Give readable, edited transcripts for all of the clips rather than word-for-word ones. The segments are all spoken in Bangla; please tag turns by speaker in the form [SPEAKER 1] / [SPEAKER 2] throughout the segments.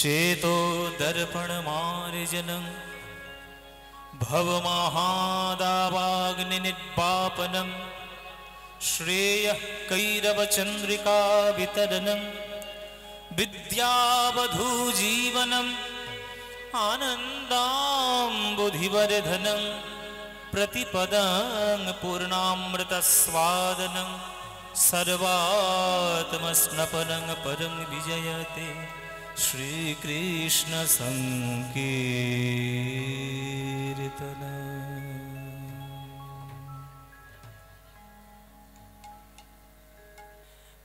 [SPEAKER 1] चेतो दर्पण मार्जनं भवमहादावाग्निर्वापनं श्रेयः कैरवचन्द्रिका वितरणं विद्यावधूजीवनम् आनन्दाम्बुधिवर्धनं प्रतिपदं पूर्णामृतस्वादनं सर्वात्मस्नपनं परं विजयते श्रीकृष्ण संकीर्तन।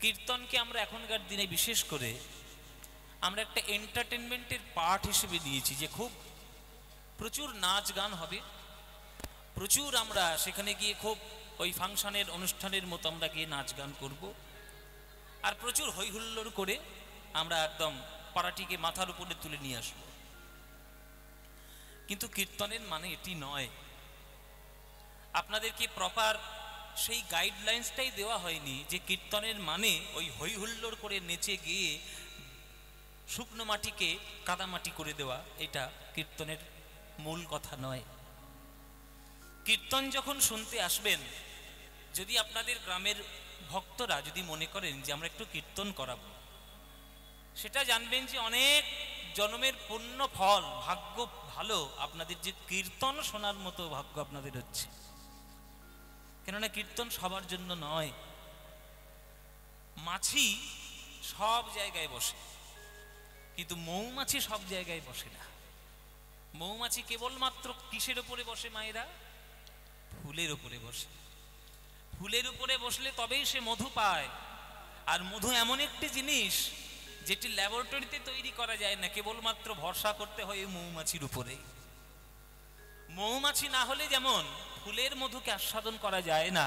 [SPEAKER 1] কীর্তনকে আমরা এখনকার দিনে বিশেষ করে আমরা একটা এন্টারটেনমেন্টের পার্ট হিসেবে নিয়েছি, যে খুব প্রচুর নাচ গান হবে, প্রচুর আমরা সেখানে গিয়ে খুব ওই ফাংশনের অনুষ্ঠানের মতো আমরা গিয়ে নাচ গান করব, আর প্রচুর হই হুল্লোড় করে আমরা একদম পাড়াটিকে মাথার উপরে তুলে নিয়ে আসব। কিন্তু কীর্তনের মানে এটি নয়। আপনাদেরকে প্রপার সেই গাইডলাইন্সটাই দেওয়া হয়নি যে কীর্তনের মানে ওই হই হুল্লোড় করে নেচে গিয়ে শুকনো মাটিকে কাদামাটি করে দেওয়া, এটা কীর্তনের মূল কথা নয়। কীর্তন যখন শুনতে আসবেন, যদি আপনাদের গ্রামের ভক্তরা যদি মনে করেন যে আমরা একটু কীর্তন করাবো, সেটা জানবেন যে অনেক জন্মের পুণ্য ফল, ভাগ্য ভালো আপনাদের যে কীর্তন শোনার মতো ভাগ্য আপনাদের হচ্ছে। কেননা কীর্তন সবার জন্য নয়। মাছি সব জায়গায় বসে, কিন্তু মৌমাছি সব জায়গায় বসে না। মৌমাছি কেবলমাত্র কিসের উপরে বসে মায়েরা? ফুলের উপরে বসে। ফুলের উপরে বসলে তবেই সে মধু পায়। আর মধু এমন একটি জিনিস যেটি ল্যাবরেটরিতে তৈরি করা যায় না, কেবলমাত্র ভরসা করতে হয় মৌমাছির উপরে। মৌমাছি না হলে যেমন ফুলের মধুকে আস্বাদন করা যায় না,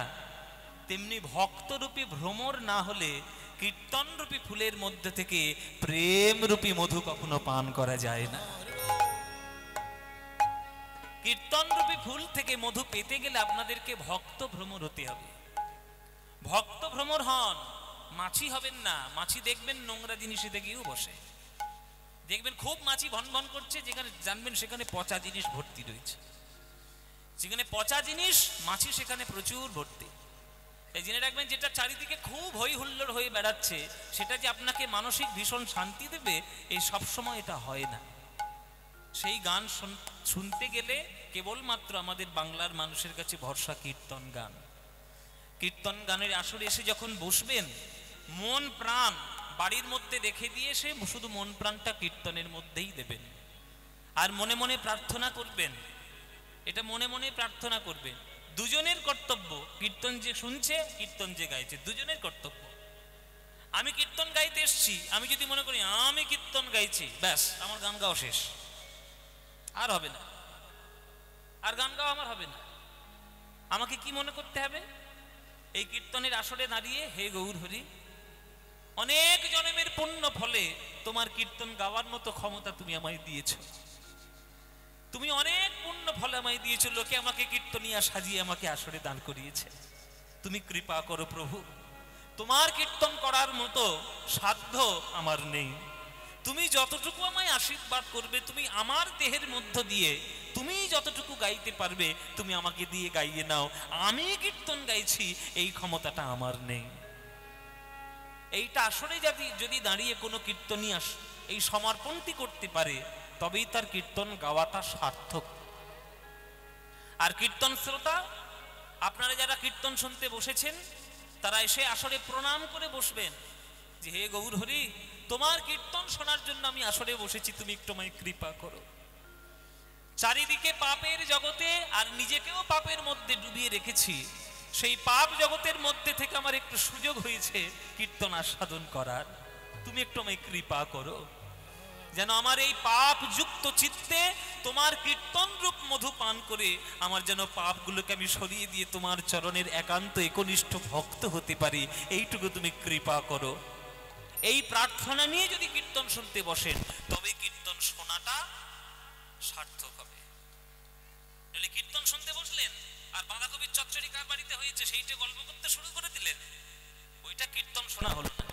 [SPEAKER 1] তেমনি ভক্তরূপী ভ্রমর না হলে কীর্তনরূপী ফুলের মধ্যে থেকে প্রেমরূপী মধু কখনো পান করা যায় না। কীর্তনরূপী ফুল থেকে মধু পেতে গেলে আপনাদেরকে ভক্ত ভ্রমর হতে হবে। ভক্ত ভ্রমর হন, মাছি হবেন না। মাছি দেখবেন নোংরা জিনিসে গিয়েও বসে, দেখবেন খুব মাছি ভন ভন করছে, যেখানে জানবেন সেখানে পচা জিনিস ভর্তি রয়েছে। যেখানে পচা জিনিস, মাছি সেখানে প্রচুর ভর্তি। এই জেনে রাখবেন, যেটা চারিদিকে খুব হই হুল্লোড় হয়ে বেড়াচ্ছে, সেটা যে আপনাকে মানসিক ভীষণ শান্তি দেবে, এই সবসময় এটা হয় না। সেই গান শুনতে গেলে কেবলমাত্র আমাদের বাংলার মানুষের কাছে ভরসা কীর্তন গান। কীর্তন গানের আসরে এসে যখন বসবেন, মন প্রাণ বাড়ির মধ্যে রেখে দিয়ে এসে শুধু মন প্রাণটা কীর্তনের মধ্যেই দেবেন। আর মনে মনে প্রার্থনা করবেন, এটা মনে মনে প্রার্থনা করবেন। দুজনের কর্তব্য, কীর্তন যে শুনছে, কীর্তন যে গাইছে, দুজনের কর্তব্য। আমি কীর্তন গাইতে এসছি, আমি যদি মনে করি আমি কীর্তন গাইছি, ব্যাস আমার গান গাওয়া শেষ, আর হবে না, আর গান গাওয়া আমার হবে না। আমাকে কি মনে করতে হবে? এই কীর্তনের আসরে দাঁড়িয়ে, হে গৌর হরি, অনেক জন্মের পুণ্য ফলে তোমার কীর্তন গাওয়ার মতো ক্ষমতা তুমি আমায় দিয়েছ। তুমি অনেক পুণ্য ফলে আমায় দিয়েছ, লোকে আমাকে কীর্তনিয়া সাজিয়ে আমাকে আসরে দান করিয়েছে। তুমি কৃপা করো প্রভু, তোমার কীর্তন করার মতো সাধ্য আমার নেই। তুমি যতটুকু আমায় আশীর্বাদ করবে, তুমি আমার দেহের মধ্য দিয়ে তুমি যতটুকু গাইতে পারবে, তুমি আমাকে দিয়ে গাইয়ে নাও। আমি কীর্তন গাইছি, এই ক্ষমতাটা আমার নেই। এইটা আসলে যদি দাঁড়িয়ে কোনো কীর্তনিয়া এই সমর্পণটি করতে পারে, তবেই তার কীর্তন গাওয়াটা সার্থক। আর কীর্তন শ্রোতা, আপনারা যারা কীর্তন শুনতে বসেছেন, তারা এসে আসরে প্রণাম করে বসবেন যে হে গৌর হরি, তোমার কীর্তন শোনার জন্য আমি আসরে বসেছি, তুমি একটু আমায় কৃপা করো। চারিদিকে পাপের জগতে আর নিজেকেও পাপের মধ্যে ডুবিয়ে রেখেছি, সেই পাপ জগতের মধ্যে থেকে আমার একটু সুযোগ হয়েছে কীর্তন আস্বাদন করার, তুমি একটু আমায় কৃপা করো, যেন আমার এই পাপ যুক্ত চিত্তে তোমার কীর্তন রূপ মধু পান করে আমার যেন পাপগুলোকে আমি সরিয়ে দিয়ে তোমার চরণের একান্ত একনিষ্ঠ ভক্ত হতে পারি, এইটুকু তুমি কৃপা করো। এই প্রার্থনা নিয়ে যদি কীর্তন শুনতে বসেন, তবে কীর্তন শোনাটা সার্থক হবে। নইলে কীর্তন শুনতে বসলেন আর বাঁধাকপির চচ্চড়ি কার বাড়িতে হয়েছে সেইটা গল্প করতে শুরু করে দিলেন, ওইটা কীর্তন শোনা হলো না।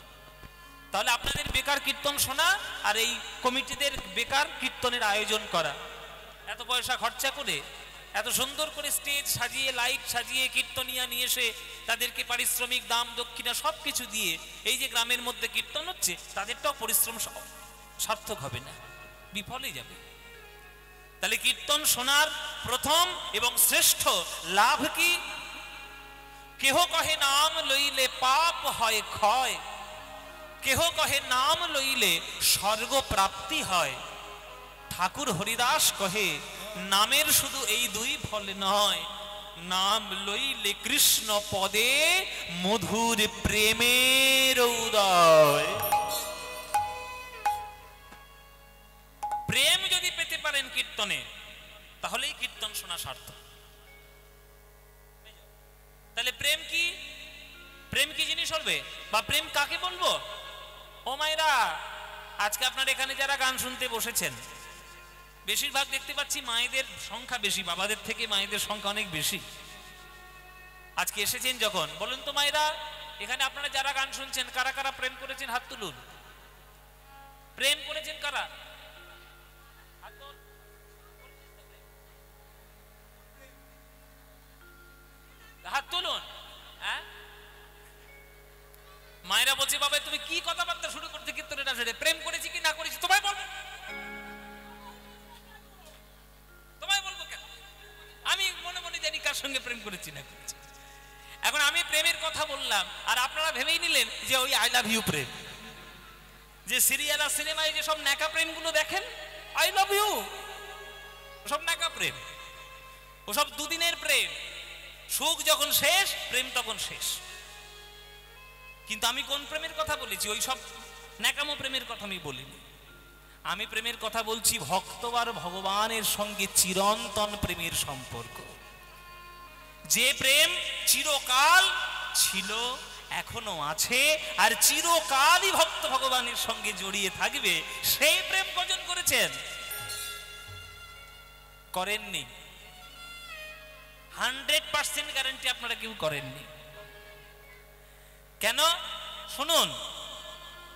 [SPEAKER 1] তাহলে আপনাদের বেকার কীর্তন শোনা আর এই কমিটিদের বেকার কীর্তনের আয়োজন করা, এত পয়সা খরচা করে এত সুন্দর করে স্টেজ সাজিয়ে লাইট সাজিয়ে কীর্তনিয়া নিয়ে এসে তাদেরকে পারিশ্রমিক দাম দক্ষিণা সব কিছু দিয়ে এই যে গ্রামের মধ্যে কীর্তন হচ্ছে, তাদেরটাও পরিশ্রম সার্থক হবে না, বিফলে যাবে। তাহলে কীর্তন শোনার প্রথম এবং শ্রেষ্ঠ লাভ কি? কেহ কহে নাম লইলে পাপ হয় ক্ষয়, কেহ কহে নাম লইলে স্বর্গ প্রাপ্তি হয়। ঠাকুর হরিদাস কহে নামের শুধু এই দুই ফল নয়, নাম লইলে কৃষ্ণ পদে মধুর প্রেমের উদয়। প্রেম যদি পেতে পারেন কীর্তনে, তাহলেই কীর্তন শোনা সার্থক। তাহলে প্রেম কি? প্রেম কি জিনিস হবে বা প্রেম কাকে বলবো? ও মায়েরা, আজকে আপনার এখানে যারা গান শুনতে বসেছেন, বেশিরভাগ দেখতে পাচ্ছি মায়েদের সংখ্যা বেশি, বাবাদের থেকে মায়েদের সংখ্যা অনেক বেশি। আজকে এসেছেন যখন, বলুন তো মায়েরা, এখানে আপনারা যারা গান শুনছেন কারা কারা প্রেম করেছেন? হাত তুলুন। প্রেম করেছেন কারা? হাত তুলুন। হ্যাঁ, মায়েরা বলছে বাবা তুমি কি কথাবার্তা শুরু করতে কীর্তনের আসলে, প্রেম করেছি কি না করেছি তোমায় বলবো, তোমায় বলবো কেন? আমি মনে মনে জানি কার সঙ্গে প্রেম করেছি না করেছি। এখন আমি প্রেমের কথা বললাম আর আপনারা ভেবেই নিলেন যে ওই আই লাভ ইউ প্রেম, যে সিরিয়াল আর সিনেমায় যে সব ন্যাকা প্রেমগুলো দেখেন, আই লাভ ইউ, ওসব ন্যাকা প্রেম, ওসব দুদিনের প্রেম, সুখ যখন শেষ প্রেম তখন শেষ। কিন্তু আমি কোন প্রেমের কথা বলেছি? ওই সব ন্যাকামো প্রেমের কথা আমি বলিনি। আমি প্রেমের কথা বলছি ভক্ত আর ভগবানের সঙ্গে চিরন্তন প্রেমের সম্পর্ক, যে প্রেম চিরকাল ছিল, এখনো আছে আর চিরকালই ভক্ত ভগবানের সঙ্গে জড়িয়ে থাকবে, সেই প্রেম কজন করেছেন? করেননি। 100% গ্যারান্টি আপনারা কেউ করেননি। কেন? শুনুন,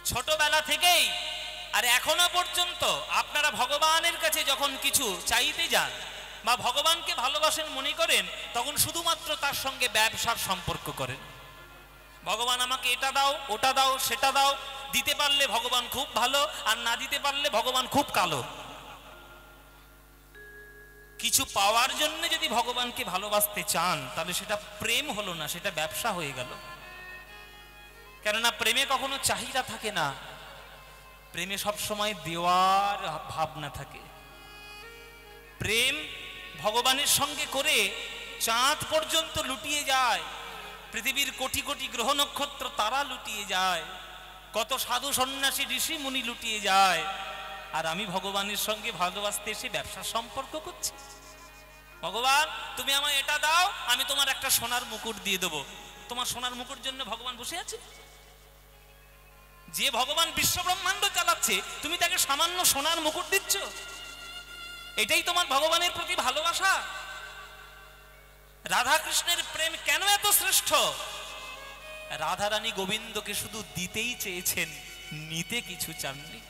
[SPEAKER 1] ছোটবেলা থেকেই আর এখনো পর্যন্ত আপনারা ভগবানের কাছে যখন কিছু চাইতে যান বা ভগবানকে ভালোবাসেন মনে করেন, তখন শুধুমাত্র তার সঙ্গে ব্যবসার সম্পর্ক করেন। ভগবান আমাকে এটা দাও, ওটা দাও, সেটা দাও, দিতে পারলে ভগবান খুব ভালো, আর না দিতে পারলে ভগবান খুব কালো। কিছু পাওয়ার জন্য যদি ভগবানকে ভালোবাসতে চান, তাহলে সেটা প্রেম হলো না, সেটা ব্যবসা হয়ে গেল। কেননা প্রেমে কখনো চাহিদা থাকে না, প্রেমে সবসময় দেওয়ার ভাবনা থাকে। প্রেম ভগবানের সঙ্গে করে চাঁদ পর্যন্ত লুটিয়ে যায়, পৃথিবীর কোটি কোটি গ্রহ নক্ষত্র তারা লুটিয়ে যায়, কত সাধু সন্ন্যাসী ঋষি মুনি লুটিয়ে যায়, আর আমি ভগবানের সঙ্গে ভালোবাসতে এসে ব্যবসার সম্পর্ক করছি। ভগবান তুমি আমায় এটা দাও, আমি তোমার একটা সোনার মুকুট দিয়ে দেবো। তোমার সোনার মুকুট জন্য ভগবান বসে আছে? যে ভগবান বিশ্ব ব্রহ্মাণ্ড চালাচ্ছে, তুমি তাকে সামান্য সোনার মুকুট দিচ্ছ? এটাই তোমার ভগবানের প্রতি ভালোবাসা? রাধা কৃষ্ণের প্রেম কেন এত শ্রেষ্ঠ? রাধা রানী গোবিন্দকে শুধু দিতেই চেয়েছেন, নিতে কিছু চাননি।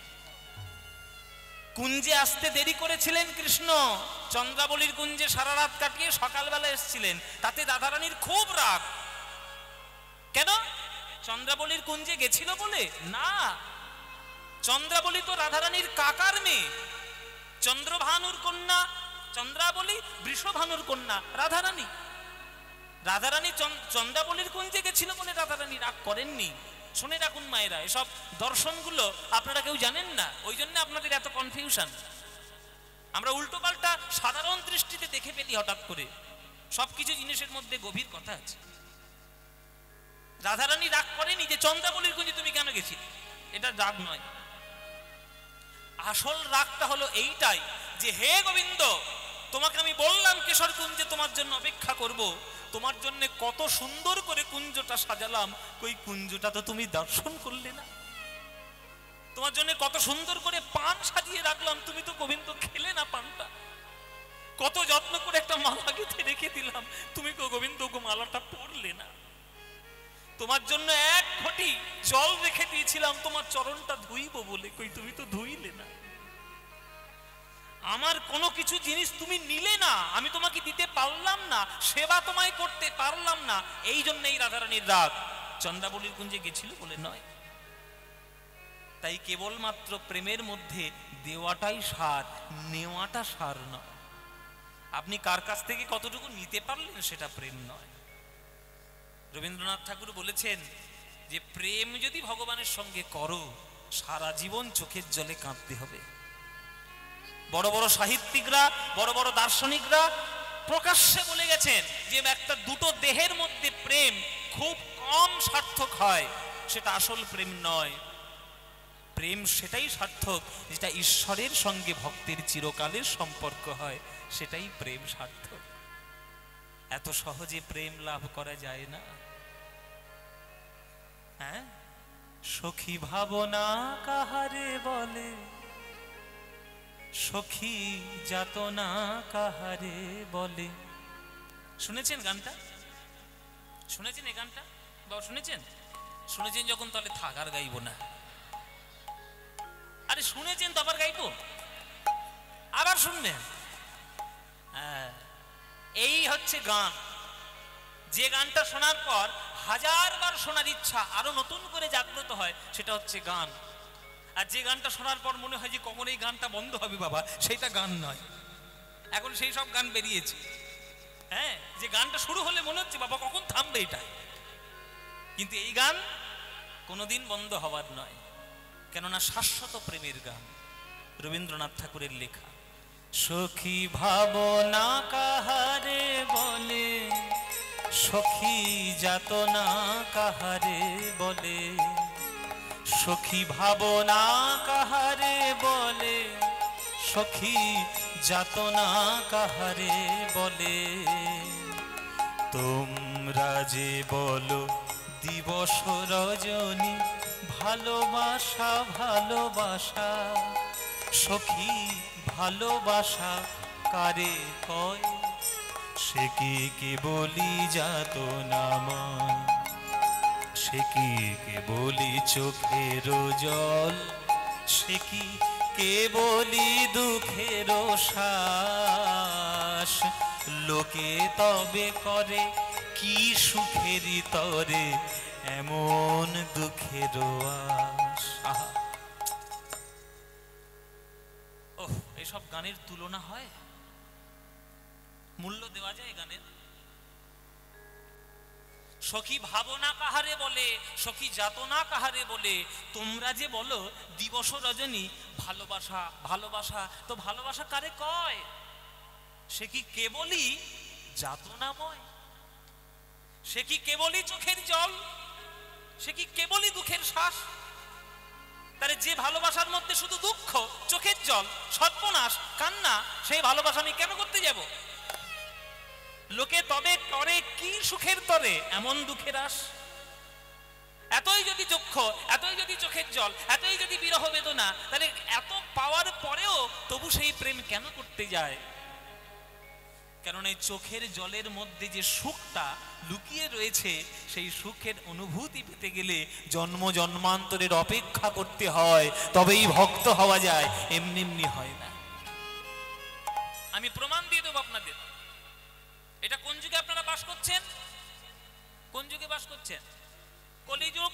[SPEAKER 1] কুঞ্জে আসতে দেরি করেছিলেন কৃষ্ণ, চন্দ্রাবলীর কুঞ্জে সারা রাত কাটিয়ে সকালবেলা এসেছিলেন, তাতে রাধারানীর খুব রাগ। কেন? চন্দ্রাবলীর কুঞ্জে গেছিল বলে? না, চন্দ্রাবলী তো রাধারানীর কাকার মেয়ে, চন্দ্রভানুর কন্যা চন্দ্রাবলী, বৃষভানুর কন্যা রাধারানী। রাধারানী চন্দ্রাবলীর কুঞ্জে গেছিল বলে রাধারানী রাগ করেননি। শুনে রাখুন মায়েরা, এসব দর্শনগুলো আপনারা কেউ জানেন না, ওই জন্য আপনাদের এত কনফিউশন। আমরা উল্টো পাল্টা সাধারণ দৃষ্টিতে দেখে ফেলি হঠাৎ করে, সবকিছু জিনিসের মধ্যে গভীর কথা আছে। রাধারানী রাগ করেনি যে চন্দ্রাবলীর কুঞ্জে তুমি কেন গেছিলে, এটা রাগ নয়। আসল রাগটা হলো এইটাই যে হে গোবিন্দ, তোমাকে আমি বললাম কেশর কুঞ্জে তোমার জন্য অপেক্ষা করব, তোমার জন্য কত সুন্দর করে কুঞ্জটা সাজালাম, ওই কুঞ্জটা তো তুমি দর্শন করলে না। তোমার জন্য কত সুন্দর করে পান সাজিয়ে রাখলাম, তুমি তো গোবিন্দ খেলে না পানটা। কত যত্ন করে একটা মালা গেঁথে রেখে দিলাম, তুমি তো গোবিন্দ মালাটা পরলে না। তোমার জন্য এক ঘটি জল রেখে দিয়েছিলাম তোমার চরণটা ধুইব বলে, কই তুমি তো ধুইলে না। আমার কোনো কিছু জিনিস তুমি নিলে না, আমি তোমাকে দিতে পারলাম না, সেবা তোমায় করতে পারলাম না, এই জন্যই রাধারানীর রাগ। চন্দ্রাবলীর কুঞ্জে গেছিল বলে নয়। তাই কেবলমাত্র প্রেমের মধ্যে দেওয়াটাই সার, নেওয়াটা সার নয়। আপনি কার কাছ থেকে কতটুকু নিতে পারলেন সেটা প্রেম নয়। রবীন্দ্রনাথ ঠাকুর বলেছেন যে প্রেম যদি ভগবানের সঙ্গে করো, সারা জীবন চোখের জলে কাঁদতে হবে। বড় বড় সাহিত্যিকরা, বড় বড় দার্শনিকরা প্রকাশ্যে বলে গেছেন যে একটা দুটো দেহের মধ্যে প্রেম খুব কম সার্থক হয়, সেটা আসল প্রেম নয়। প্রেম সেটাই সার্থক যেটা ঈশ্বরের সঙ্গে ভক্তের চিরকালের সম্পর্ক হয়, সেটাই প্রেম সার্থক। এত সহজে প্রেম লাভ করা যায় না। হ্যাঁ, সখী ভাবনা কাহারে বলে, সখী যাতনা কাহারে বলে। শুনেছেন গানটা? শুনেছেন এই গানটা? বাবা শুনেছেন? শুনেছেন যখন তাহলে থাক, আর গাইব না। আরে শুনেছেন তো আবার গাইবো? আবার শুনবেন? হ্যাঁ, এই হচ্ছে গান। যে গানটা শোনার পর হাজারবার শোনার ইচ্ছা আরো নতুন করে জাগ্রত হয়, সেটা হচ্ছে গান। আর যে গানটা শোনার পর মনে হয় যে কখন এই গানটা বন্ধ হবে বাবা, সেটা গান নয়। এখন সেই সব গান বেরিয়েছে। হ্যাঁ, যে গানটা শুরু হলে মনে হচ্ছে বাবা কখন থামবে এটা, কিন্তু এই গান কোনোদিন বন্ধ হওয়ার নয়, কেননা শাশ্বত প্রেমের গান, রবীন্দ্রনাথ ঠাকুরের লেখা। সখী ভাবনা কাহারে বলে, সখী যাতনা কাহারে বলে, সখী ভাবনা কাহারে বলে, সখী যাতনা কাহারে বলে। তোমরা যে বলো দিবস রজনী, ভালোবাসা ভালোবাসা, সখী ভালোবাসা কারে কয়, সে কি কেবলি যাতনাময়, সে কি কেবলি চোখের জল, সে কি কেবলি দুঃখের শ্বাস। লোকে তবে করে কি সুখেরই তরে, এমন দুঃখের আশ। আহা, ওহ, এসব গানের তুলনা হয়? মূল্য দেওয়া যায় গানের? সখী ভাবনা কাহারে বলে, সখী যাতনা কাহারে বলে। তোমরা যে বলো দিবস রজনী, ভালোবাসা ভালোবাসা, তো ভালোবাসা কারে কয়? সে কি কেবলই যাতনাময়, সে কি কেবলই চোখের জল, সে কি কেবলই দুঃখের শ্বাস। তাহলে যে ভালোবাসার মধ্যে শুধু দুঃখ, চোখের জল, সর্বনাশ, কান্না, সেই ভালোবাসা আমি কেন করতে যাব? লোকে তবে করে কি সুখের তরে, এমন দুঃখের আশ। এতই যদি দুঃখ, এতই যদি চোখের জল, এতই যদি বিরহ বেদনা, তাহলে এত পাওয়ার পরেও তবু সেই প্রেম কেন করতে যায়? কারণ এই চোখের জলের মধ্যে যে সুখটা লুকিয়ে রয়েছে, সেই সুখের অনুভূতি পেতে গেলে জন্ম জন্মান্তরের অপেক্ষা করতে হয়, তবেই ভক্ত হওয়া যায়, এমনি এমনি হয় না। আমি প্রমাণ দিয়ে দেবো আপনাদের। এটা কোন যুগে আপনারা বাস করছেন? কোন যুগে বাস করছেন? কলিযুগ।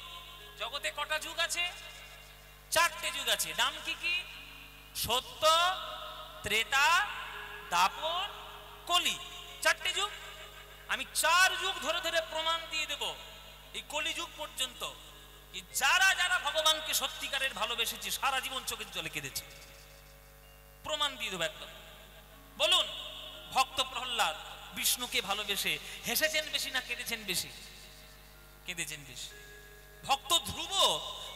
[SPEAKER 1] জগতে কটা যুগ আছে? চারটে যুগ আছে। নাম কি কি? সত্য, ত্রেতা, দাপর, কলি। চারটে যুগ। আমি 4 যুগ ধরে ধরে প্রমাণ দিয়ে দেব এই কলিযুগ পর্যন্ত, যারা যারা ভগবানকে সত্যিকারের ভালোবেসেছে, সারা জীবন চোখের জলে কেঁদেছে। প্রমাণ দিয়ে দেবো একদম। বলুন, ভক্ত প্রহ্লাদ বিষ্ণুকে ভালোবেসে হেসেছেন বেশি না কেঁদেছেন বেশি? কেঁদেছেন বেশি। ভক্ত ধ্রুব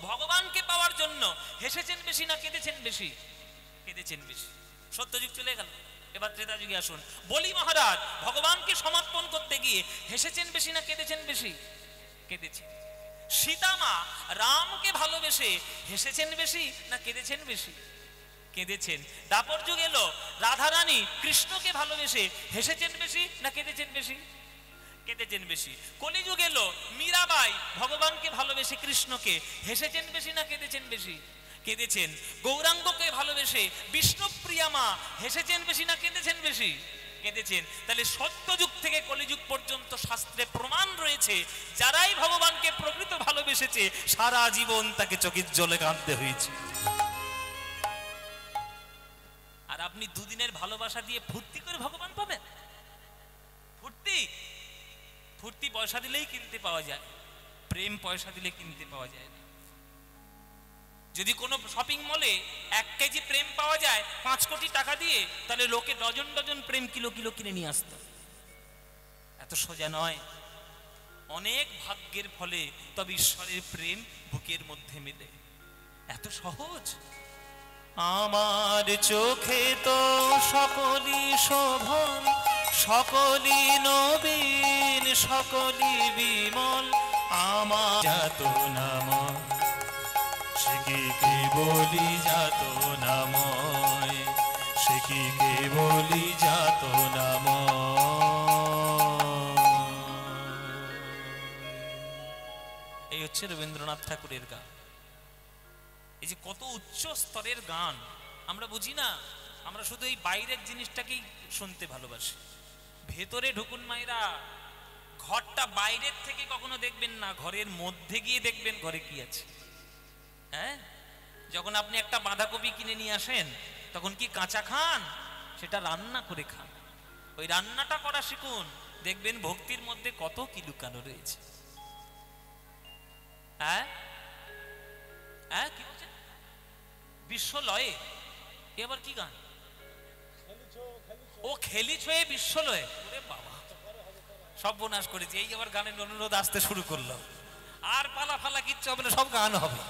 [SPEAKER 1] ভগবানকে পাওয়ার জন্য হেসেছেন বেশি না কেঁদেছেন বেশি? কেঁদেছেন বেশি। সত্যযুগ চলে গেল, এবার ত্রেতা যুগে আসুন। বলি মহারাজ ভগবানকে সমর্পণ করতে গিয়ে হেসেছেন বেশি না কেঁদেছেন বেশি? কেঁদেছেন। সীতামা রামকে ভালোবেসে হেসেছেন বেশি না কেঁদেছেন বেশি? কেঁদেছেন। দাপর যুগ এলো, রাধারানী কৃষ্ণকে ভালোবেসে হেসেছেন বেশি না কেঁদেছেন বেশি? কেঁদেছেন বেশি। কলিযুগ এলো, মীরাবাই ভগবানকে ভালোবেসে কৃষ্ণকে হেসেছেন বেশি না কেঁদেছেন বেশি? কেঁদেছেন। গৌরাঙ্গকে ভালোবেসে বিষ্ণুপ্রিয়া মা হেসেছেন বেশি না কেঁদেছেন বেশি? কেঁদেছেন। তাহলে সত্যযুগ থেকে কলিযুগ পর্যন্ত শাস্ত্রে প্রমাণ রয়েছে, যারাই ভগবানকে প্রকৃত ভালোবেসেছে সারা জীবন তাকে চোখের জলে কাঁদতে হয়েছে। আর আপনি দুদিনের ভালোবাসা দিয়ে ফুর্তি করে ভগবান পাবেন? ফুর্তি ফুর্তি পয়সা দিলেই কিনতে পাওয়া যায়, প্রেম পয়সা দিলে কিনতে পাওয়া যায় না। যদি কোনো শপিং মলে 1 কেজি প্রেম পাওয়া যায় 5 কোটি টাকা দিয়ে, তাহলে লোকে ডজন ডজন প্রেম কিলো কিলো কিনে নিয়ে আসতো। এত সোজা নয়, অনেক ভাগ্যের ফলে তবে ঈশ্বরের প্রেম বুকের মধ্যে মেলে। এত সহজ। আমার চোখে তো সকলই শোভন, সকলই নবীন, সকলই বিমল, আমার যাত নাময় সে কি কেবলি যাত নাময়, সে কি কেবলি যাত নাময়। এই হচ্ছে রবীন্দ্রনাথ ঠাকুরের গান। এই যে কত উচ্চ স্তরের গান, আমরা বুঝি না, আমরা শুধু এই বাইরের জিনিসটাকেই শুনতে ভালোবাসি। ভেতরে ঢুকুন মায়েরা, ঘরটা বাইরের থেকে কখনো দেখবেন না, ঘরের মধ্যে গিয়ে দেখবেন ঘরে কি আছে। হ্যাঁ, যখন আপনি একটা বাঁধাকপি কিনে নিয়ে আসেন তখন কি কাঁচা খান? সেটা রান্না করে খান। ওই রান্নাটা করা শিখুন, দেখবেন ভক্তির মধ্যে কত কি লুকানো রয়েছে। হ্যাঁ হ্যাঁ, কি বলছেন? বিশ্বলয়ে, এবার কি গান? ও খেলিছ এ বিশ্বলয়ে। ওরে বাবা, সর্বনাশ করেছি। এই আবার গানের অনুরোধ আসতে শুরু করলো। আর পালা ফালা কিচ্ছু হবে না, সব গান হবে,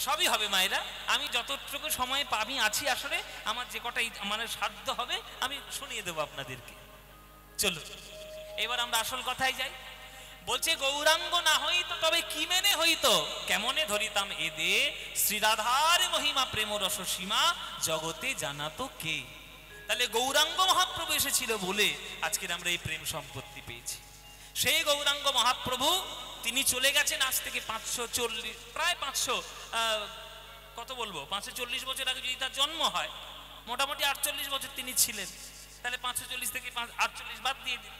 [SPEAKER 1] সবই হবে মায়েরা। আমি যতটুকু সময় পাবি আছি, আসলে আমার যে কটাই মানে সাধ্য হবে আমি শুনিয়ে দেবো আপনাদেরকে। চলো এবার আমরা আসল কথায় যাই। বলছে গৌরাঙ্গ না হইতো তবে কি মেনে হইতো, কেমনে ধরিতাম এদে, শ্রীরাধার মহিমা প্রেম রস সীমা জগতে জানাতো কে। তাহলে গৌরাঙ্গ মহাপ্রভু এসেছিল বলে আজকের আমরা এই প্রেম সম্পত্তি পেয়েছি। সেই গৌরাঙ্গ মহাপ্রভু তিনি চলে গেছেন আজ থেকে 540 প্রায় 500 কত বলবো 540 বছর আগে যদি তার জন্ম হয়, মোটামুটি 48 বছর তিনি ছিলেন। তাহলে 540 থেকে 48 বাদ দিয়ে দিন,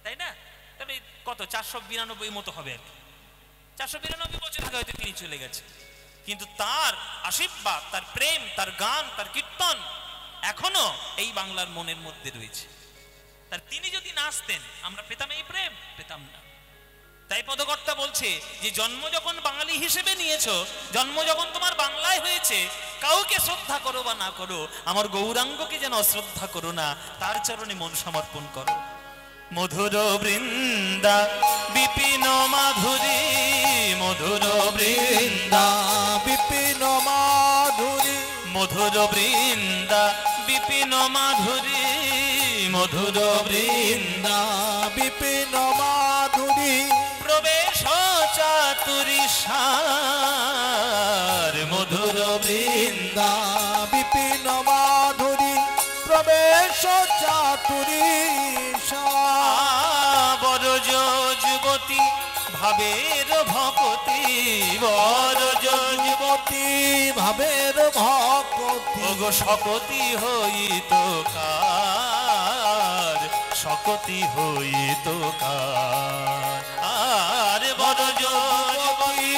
[SPEAKER 1] তাই না? তবে কত 492 মতো হবে আর কি। 492 বছর আগে হয়তো তিনি চলে গেছেন, কিন্তু তার আশীর্বাদ, তার প্রেম, তার গান, তার কীর্তন এখনো এই বাংলার মনের মধ্যে রয়েছে। তার তিনি যদি না আসতেন আমরা পেতাম এই প্রেম? পেতাম না। তাই পদকর্তা বলছে যে জন্ম যখন বাঙালি হিসেবে নিয়েছো, জন্ম যখন তোমার বাংলায় হয়েছে, কাউকে শ্রদ্ধা করো বা না করো, আমার গৌরাঙ্গকে যেন অশ্রদ্ধা করো না, তার চরণে মন সমর্পণ করো। মধুর বৃন্দা বিপিন মাধুরী, মধুর বৃন্দা
[SPEAKER 2] বিপিন মাধুরী,
[SPEAKER 1] মধুর বৃন্দা বিপিন মাধুরী, মধুর বৃন্দা
[SPEAKER 2] বিপিন মাধুরী,
[SPEAKER 1] প্রবেশ চাতুরী সার, মধুর বৃন্দা
[SPEAKER 2] বিপিন মাধুরী, প্রবেশ চাতুরী
[SPEAKER 1] বরজ যুবতী ভাবের ভকতি, বরজ
[SPEAKER 2] যুবতী ভাবের ভকতি,
[SPEAKER 1] ওগো শকতি হইত কার, শকতি হইত কার। আর বরজ
[SPEAKER 2] যুবতী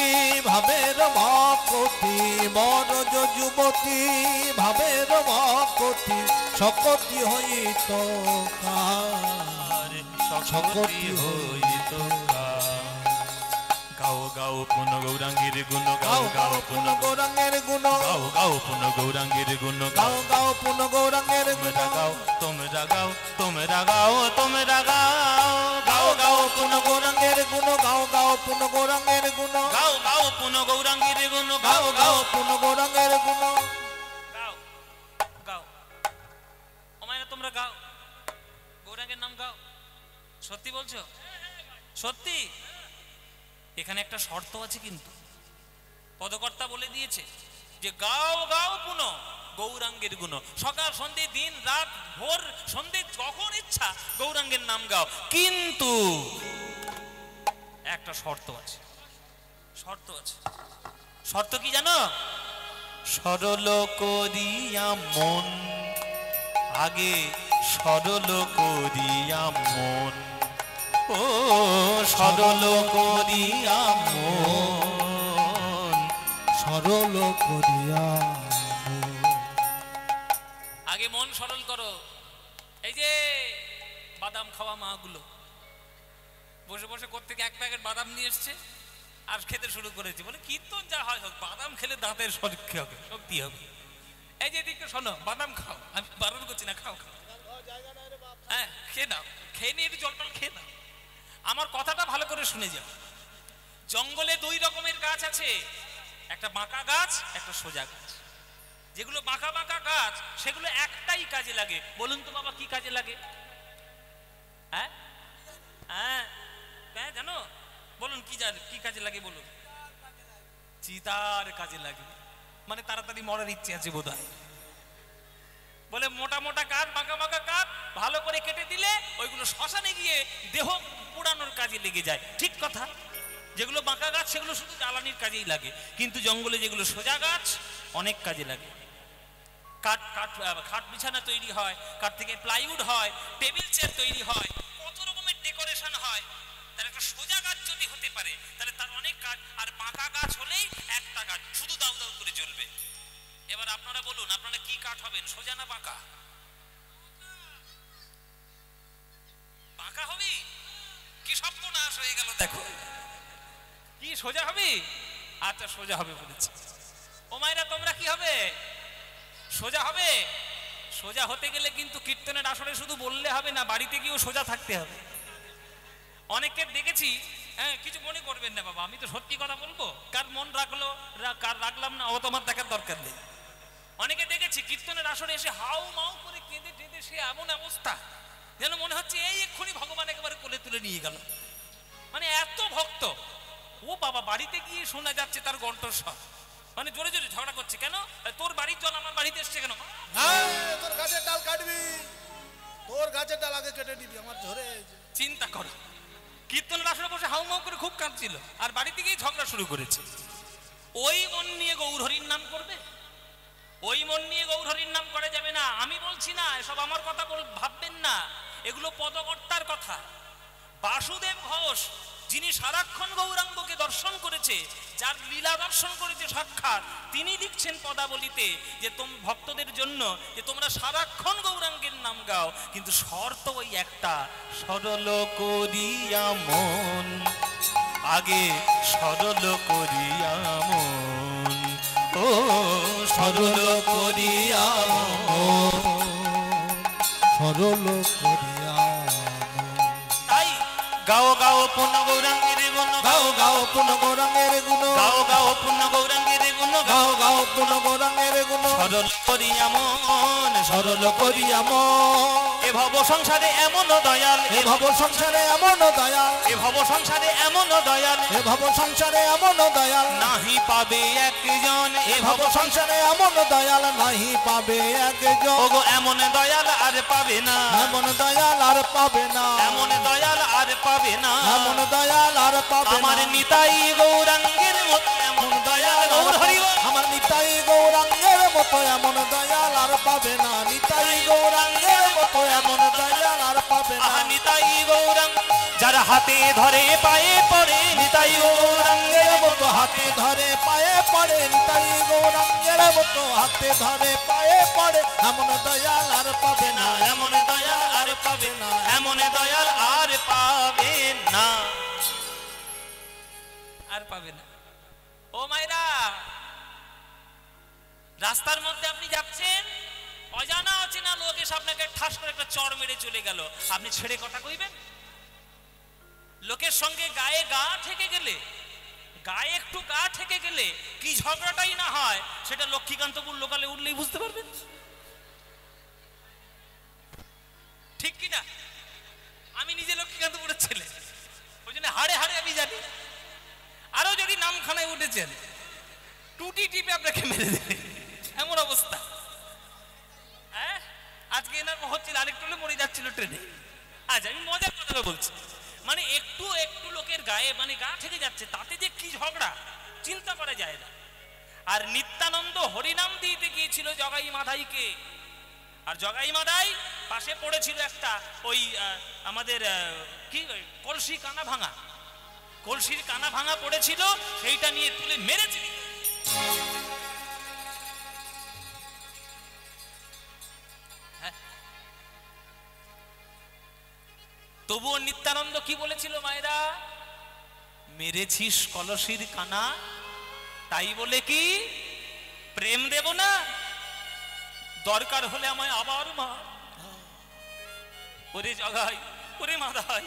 [SPEAKER 2] ভাবের ভকতি, বরজ যুবতী ভাবের ভকতি, শকতি হইত কার,
[SPEAKER 1] শকতি হইত কার। গাও গাও পুন গৌরাঙ্গের গুণ, গাও গাও পুন
[SPEAKER 2] গৌরাঙ্গের গুণ,
[SPEAKER 1] গাও গাও পুন গৌরাঙ্গের গুণ,
[SPEAKER 2] গাও গাও পুন গৌরাঙ্গের গুণ,
[SPEAKER 1] তোমরা গাও তোমরা গাও তোমরা গাও তোমরা গাও, গাও গাও পুন
[SPEAKER 2] গৌরাঙ্গের গুণ, গাও গাও পুন গৌরাঙ্গের গুণ,
[SPEAKER 1] গাও গাও পুন গৌরাঙ্গের গুণ,
[SPEAKER 2] গাও গাও পুন গৌরাঙ্গের গুণ,
[SPEAKER 1] গাও গাও ও মায়েরা তোমরা গাও, গৌরাঙ্গের নাম গাও। সত্যি বলছো? সত্যি? এখানে একটা শর্ত আছে কিন্তু, পদকর্তা বলে দিয়েছে যে গাও গাও পুন গৌরাঙ্গের গুণ। সকাল সন্ধে দিন রাত ভোর সন্ধে যখন ইচ্ছা গৌরাঙ্গের নাম গাও, কিন্তু একটা শর্ত আছে। শর্ত আছে। শর্ত কি জানো? সরল করিয়া মন, আগে সরল করিয়া মন, ও সরল করিয়া মন,
[SPEAKER 2] সরল করিয়া
[SPEAKER 1] আগে মন সরল করো। এই যে বাদাম খাওয়া মাগুলো বসে বসে কোত্থেকে এক প্যাকেট বাদাম নিয়ে এসছে আর খেতে শুরু করেছে, বলে কীর্তন যা হয় হোক, বাদাম খেলে দাঁতের শক্তি হবে, শক্তি হবে। এই যে এদিকে শোনো, বাদাম খাও, আমি বারণ করছি না, খাও খাও, হ্যাঁ খেয়ে নাও, খেয়ে নিয়ে একটু জলটল খেয়ে নাও। আমার কথাটা ভালো করে শুনে যাও। জঙ্গলে দুই রকমের গাছ আছে, একটা বাঁকা গাছ, একটা সোজা গাছ। যেগুলো বাঁকা বাঁকা গাছ সেগুলো একটাই কাজে লাগে। বলুন তো বাবা, কি কাজে লাগে? হ্যাঁ হ্যাঁ হ্যাঁ জানো? বলুন কি জানো, কি কাজে লাগে বলুন? চিতার কাজে লাগে। মানে তাড়াতাড়ি মরার ইচ্ছে আছে বোধ হয়। বলে মোটা মোটা কাঠ, বাঁকা বাঁকা কাঠ ভালো করে কেটে দিলে ওইগুলো শ্মশানে গিয়ে দেহ পোড়ানোর কাজে লেগে যায়। ঠিক কথা। যেগুলো বাঁকা গাছ সেগুলো শুধু জ্বালানির কাজেই লাগে, কিন্তু জঙ্গলে যেগুলো সোজা গাছ অনেক কাজে লাগে। কাঠ কাঠ খাট বিছানা তৈরি হয়, কাঠ থেকে প্লাইউড হয়, টেবিল চেয়ার তৈরি হয়, কত রকমের ডেকোরেশন হয়। তার একটা সোজা গাছ যদি হতে পারে তাহলে তার অনেক কাজ, আর বাঁকা গাছ হলেই একটা গাছ শুধু দাউ দাউ করে জ্বলবে। এবার আপনারা বলুন, আপনারা কি কাঠ হবেন, সোজা না বাঁকা? বাঁকা হবি? কি সর্বনাশ হয়ে গেল দেখো। কি সোজা হবি? আচ্ছা সোজা হবে বলেছি। ও মায়েরা তোমরা কি হবে? সোজা হবে। সোজা হতে গেলে কিন্তু কীর্তনের আসরে শুধু বললে হবে না, বাড়িতে গিয়েও সোজা থাকতে হবে। অনেককে দেখেছি, হ্যাঁ কিছু মনে করবেন না বাবা, আমি তো সত্যি কথা বলবো, কার মন রাখলো কার রাখলাম না ও তোমার দেখার দরকার নেই। অনেকে দেখেছি কীর্তনের আসরে এসে হাউ মাউ করে কেঁদে কেঁদে সে এমন অবস্থা যেন মনে হচ্ছে এই এক্ষুনি ভগবান একেবারে কোলে তুলে নিয়ে গেল। মানে এত ভক্ত। ও বাবা, বাড়িতে গিয়ে শোনা যাচ্ছে তার কণ্ঠস্বর, মানে জোরে জোরে ঝগড়া করছে। কেন? তোর বাড়ির জল আমার বাড়িতে এসছে কেন?
[SPEAKER 3] তোর গাছের ডাল কাটবি, তোর গাছের ডাল আগে কেটে নিবি, আমার ধরে। চিন্তা করো,
[SPEAKER 1] কীর্তনের আসরে বসে হাউমাউ করে খুব কাঁদছিল, আর বাড়িতে গিয়ে ঝগড়া শুরু করেছে। ওই মন নিয়ে গৌরহরির নাম করবে? ওই মন নিয়ে গৌরহরির নাম করা যাবে না। আমি বলছি না, এসব আমার কথা ভাববেন না, এগুলো পদকর্তার কথা। বাসুদেব ঘোষ যিনি সারাক্ষণ গৌরাঙ্গকে দর্শন করেছে, যার লীলা দর্শন করেছে সাক্ষাৎ, তিনি লিখছেন পদাবলিতে যে ভক্তদের জন্য যে তোমরা সারাক্ষণ গৌরাঙ্গের নাম গাও, কিন্তু শর্ত ওই একটা, সরল করিয়া মন, আগে সরল করিয়া মন, ও সরল করিয়া মন,
[SPEAKER 2] সরল করিয়া
[SPEAKER 1] তাই গাও গাও পূর্ণ গৌরাঙ্গের গুণ,
[SPEAKER 2] গাও গাও পূর্ণ গৌরাঙ্গের গুণ,
[SPEAKER 1] গাও গাও পূর্ণ গৌরাঙ্গের গুণ,
[SPEAKER 2] গাও গাও পূর্ণ গৌরাঙ্গের গুণ,
[SPEAKER 1] সরল করিয়া মন,
[SPEAKER 2] সরল করিয়া মন।
[SPEAKER 1] এ ভব সংসারে এমন দয়াল,
[SPEAKER 2] এ ভব সংসারে এমন দয়াল,
[SPEAKER 1] এ ভব সংসারে এমন দয়াল,
[SPEAKER 2] এ ভব সংসারে এমন দয়াল,
[SPEAKER 1] নাহি পাবে একজন,
[SPEAKER 2] এ ভব সংসারে এমন দয়াল নাহি পাবে একজন।
[SPEAKER 1] ওগো এমন দয়াল আর পাবে না,
[SPEAKER 2] এমন দয়াল আর পাবে না,
[SPEAKER 1] এমন দয়াল আর পাবে না,
[SPEAKER 2] এমন দয়াল আর পাবে না।
[SPEAKER 1] আমার নিতাই গৌরাঙ্গের মতো এমন দয়াল গৌর হরি বল।
[SPEAKER 2] আমার নিতাই গৌরাঙ্গের মতো এমন দয়াল আর পাবে না, নিতাই গৌরাঙ্গের মতো এমন দয়াল আর পাবে না।
[SPEAKER 1] আহা নিতাই গৌরাঙ্গ, যারা হাতে ধরে পায়ে পড়ে, নিতাই গৌরাঙ্গের মতো
[SPEAKER 2] হাতে ধরে পায়ে পড়ে, নিতাই গৌরাঙ্গের মতো হাতে ধরে পায়ে পড়ে, এমন দয়াল আর পাবে না,
[SPEAKER 1] এমন দয়াল আর পাবে না, এমন দয়াল আর পাবে না, আর পাবে না। ও মায়েরা, রাস্তার মধ্যে আপনি যাচ্ছেন, অজানা অচেনা লোক এসে আপনাকে ঠাস করে একটা চড় মেরে চলে গেল, আপনি ছেড়ে কথা কইবেন? লোকের সঙ্গে গায়ে গা ঠেকে গেলে, গায়ে একটু গা ঠেকে গেলে কি ঝগড়াটাই না হয়, সেটা লক্ষ্মীকান্তপুর লোকালে উঠলেই বুঝতে পারবেন। ঠিক কিনা? আমি নিজে লক্ষ্মীকান্তপুরের ছেলে, ওই জন্য হাড়ে হাড়ে আমি জানি। আরো যদি নামখানায় উঠেছেন, টুটি টিপে আপনাকে মেরে দেবে এমন অবস্থা। এরকম হচ্ছিল, আরেকটু হলে মরে যাচ্ছিল ট্রেনে। আচ্ছা, আমি মজার কথা বলছি, মানে একটু একটু লোকের গায়ে মানে গা থেকে যাচ্ছে, তাতে যে কি ঝগড়া চিন্তা করা যায় না। আর নিত্যানন্দ হরিনাম দিতে গিয়েছিল জগাই মাধাইকে, আর জগাই মাধাই পাশে পড়েছিল একটা ওই আমাদের কি কলসি কানা ভাঙা, কলসির কানা ভাঙা পড়েছিল, সেইটা নিয়ে তুলে মেরেছিল। তবুও নিত্যানন্দ কি বলেছিল মায়েরা, মেরেছিস কলসির কানা, তাই বলে কি প্রেম দেব না? দরকার হলে আমায় আবার মা। ওরে জগাই, ওরে মাধাই,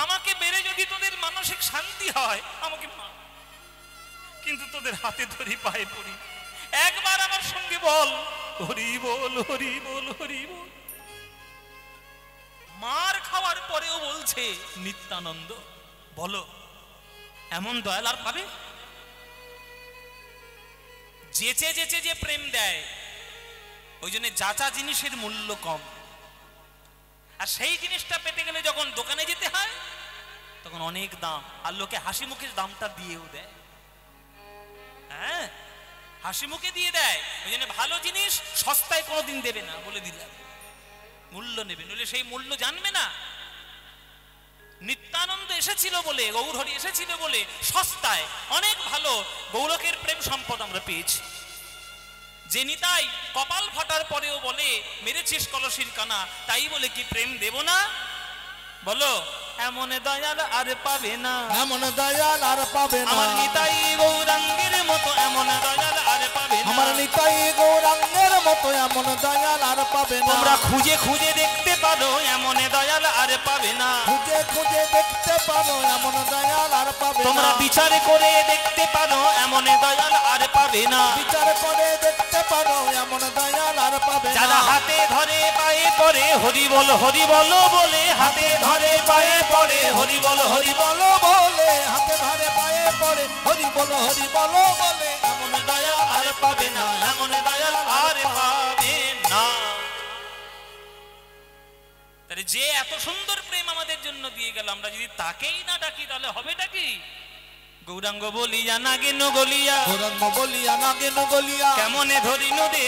[SPEAKER 1] আমাকে বেড়ে যদি তোদের মানসিক শান্তি হয় আমাকে মা, কিন্তু তোদের হাতে ধরি পায়ে পড়ি, একবার আমার সঙ্গে বল হরি বল, হরি বল, হরি বল। মার খাওয়ার পরেও বলছে নিত্যানন্দ, বলো এমন দয়াল আর পাবে? যেচে যেচে যে প্রেম দেয়, ওই জন্য যাচা জিনিসের মূল্য কম। আর সেই জিনিসটা পেতে গেলে যখন দোকানে যেতে হয় তখন অনেক দাম, আর লোকে হাসি মুখে দামটা দিয়েও দেয়। হ্যাঁ, হাসি মুখে দিয়ে দেয়। ওই জন্য ভালো জিনিস সস্তায় কোনোদিন দেবে না, বলে দিলাম, মূল্য নেবে, নইলে সেই মূল্য জানবে না। নিত্যানন্দ এসেছিল বলে, গৌরহরি এসেছিল বলে সস্তায় অনেক ভালো গৌরকের প্রেম সম্পদ আমরা পেয়েছি। যে নিতাই কপাল ফাটার পরেও বলে মেরেছিস কলসির কানা, তাই বলে কি প্রেম দেব না? বলো এমন দয়াল আর পাবে না,
[SPEAKER 2] এমন দয়াল আর পাবে না।
[SPEAKER 1] আমার নিতাই গৌরাঙ্গের মতো এমন দয়াল আর পাবে না।
[SPEAKER 2] আমার নিতাই গৌরাঙ্গের মতো এমন দয়াল আর পাবে না।
[SPEAKER 1] তোমরা খুঁজে খুঁজে দেখতে পারো এমন দয়াল আর পাবে না।
[SPEAKER 2] খুঁজে খুঁজে দেখতে পারো এমন দয়াল আর পাবে না।
[SPEAKER 1] তোমরা বিচার করে দেখতে পারো এমন দয়াল আর পাবে না।
[SPEAKER 2] বিচার করে দেখতে পারো এমন দয়াল আর পাবে না।
[SPEAKER 1] যারা হাতে ধরে পায়ে পড়ে হরি বল, হরি বল বলে, হাতে ধরে পায়ে পড়ে হরি বল, হরি বল
[SPEAKER 2] বলে, হাতে ধরে পায়ে পড়ে হরি বলো, হরি বলো বলে,
[SPEAKER 1] এমন দয়াল আর পাবে না, এমন দয়াল আর পাবে না। তাহলে যে এত সুন্দর প্রেম আমাদের জন্য দিয়ে গেল, আমরা যদি তাকেই না ডাকি তাহলে হবেটা কি? গৌরাঙ্গ বলিয়া নাগেন গলিয়া,
[SPEAKER 2] গৌরাঙ্গ বলিয়া নাগেন গলিয়া,
[SPEAKER 1] কেমনে ধরিনু দে,